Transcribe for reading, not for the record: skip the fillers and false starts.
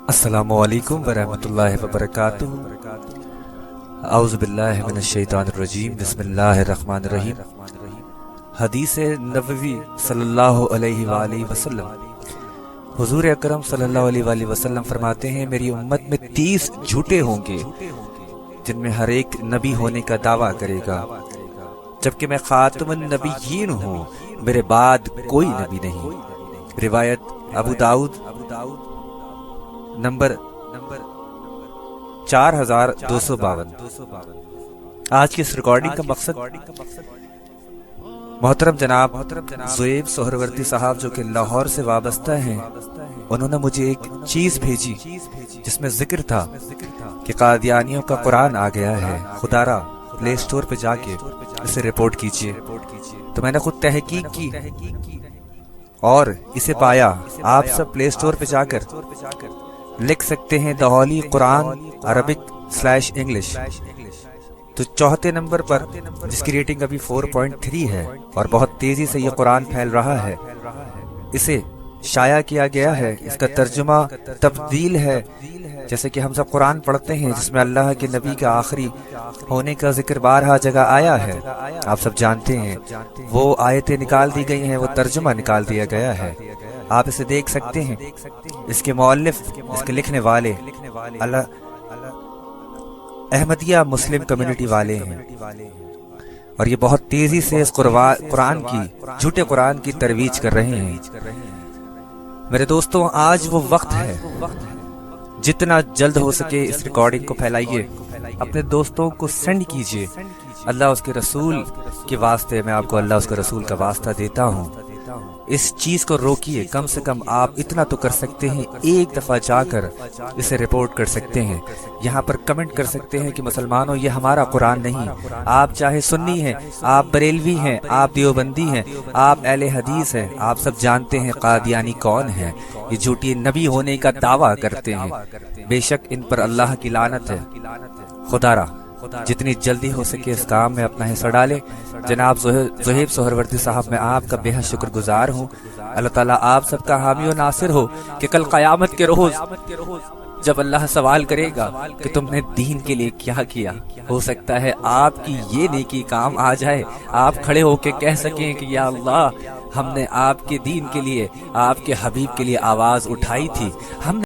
السلام علیکم ورحمۃ اللہ وبرکاتہ۔ اعوذ باللہ من الشیطان الرجیم، بسم اللہ الرحمن الرحیم۔ حدیث نبوی صلی اللہ علیہ وآلہ وسلم، حضور اکرم صلی اللہ علیہ وآلہ وسلم فرماتے ہیں میری امت میں 30 جھوٹے ہوں گے جن میں ہر ایک نبی ہونے کا دعویٰ کرے گا، جبکہ میں خاتم النبیین ہوں، میرے بعد کوئی نبی نہیں۔ روایت ابو داؤد نمبر 4252۔ آج کی اس ریکارڈنگ کا مقصد محترم جناب زویب سہروردی صاحب جو کہ لاہور سے وابستہ ہیں، انہوں نے مجھے ایک چیز بھیجی جس میں ذکر تھا کہ قادیانیوں کا قرآن آ گیا ہے، خدا را پلے سٹور پہ جا کے اسے رپورٹ کیجئے۔ تو میں نے خود تحقیق کی اور اسے پایا۔ آپ سب پلے سٹور پہ جا کر لکھ سکتے ہیں دا ہولی قرآن عربک/انگلش، تو چوتھے نمبر پر جس کی ریٹنگ ابھی 4.3 ہے اور بہت تیزی سے یہ قرآن پھیل رہا ہے، اسے شائع کیا گیا ہے۔ اس کا ترجمہ تبدیل ہے، جیسے کہ ہم سب قرآن پڑھتے ہیں جس میں اللہ کے نبی کا آخری ہونے کا ذکر بارہا جگہ آیا ہے، آپ سب جانتے ہیں۔ وہ آیتیں نکال دی گئی ہیں، وہ ترجمہ نکال دیا گیا ہے، آپ اسے دیکھ سکتے ہیں۔ اس کے مؤلف، اس کے لکھنے والے احمدیہ مسلم کمیونٹی والے ہیں، اور یہ بہت تیزی سے اس قرآن کی، جھوٹے قرآن کی ترویج کر رہے ہیں۔ میرے دوستوں، آج وہ وقت ہے، جتنا جلد ہو سکے اس ریکارڈنگ کو پھیلائیے، اپنے دوستوں کو سینڈ کیجئے۔ اللہ اس کے رسول کے واسطے، میں آپ کو اللہ اس کے رسول کا واسطہ دیتا ہوں، اس چیز کو روکیے۔ کم سے کم آپ اتنا تو کر سکتے ہیں، ایک دفعہ جا کر اسے رپورٹ کر سکتے ہیں، یہاں پر کمنٹ کر سکتے ہیں کہ مسلمانوں یہ ہمارا قرآن نہیں۔ آپ چاہے سنی ہیں، آپ بریلوی ہیں، آپ دیوبندی ہیں، آپ اہل حدیث ہیں، آپ سب جانتے ہیں قادیانی کون ہیں۔ یہ جھوٹی نبی ہونے کا دعویٰ کرتے ہیں، بے شک ان پر اللہ کی لعنت ہے۔ خدا را جتنی جلدی ہو سکے اس کام میں اپنا حصہ ڈالے۔ جناب زویب سہروردی صاحب، میں آپ کا بے حد شکر گزار ہوں۔ اللہ تعالیٰ آپ سب کا حامی و ناصر ہو کہ کل قیامت کے روز جب اللہ سوال کرے گا کہ تم نے دین کے لیے کیا کیا، ہو سکتا ہے آپ کی یہ نیکی کام آ جائے، آپ کھڑے ہو کے کہہ سکیں کہ یا اللہ، ہم نے آپ کے دین کے لیے، آپ کے حبیب کے لیے آواز اٹھائی تھی، ہم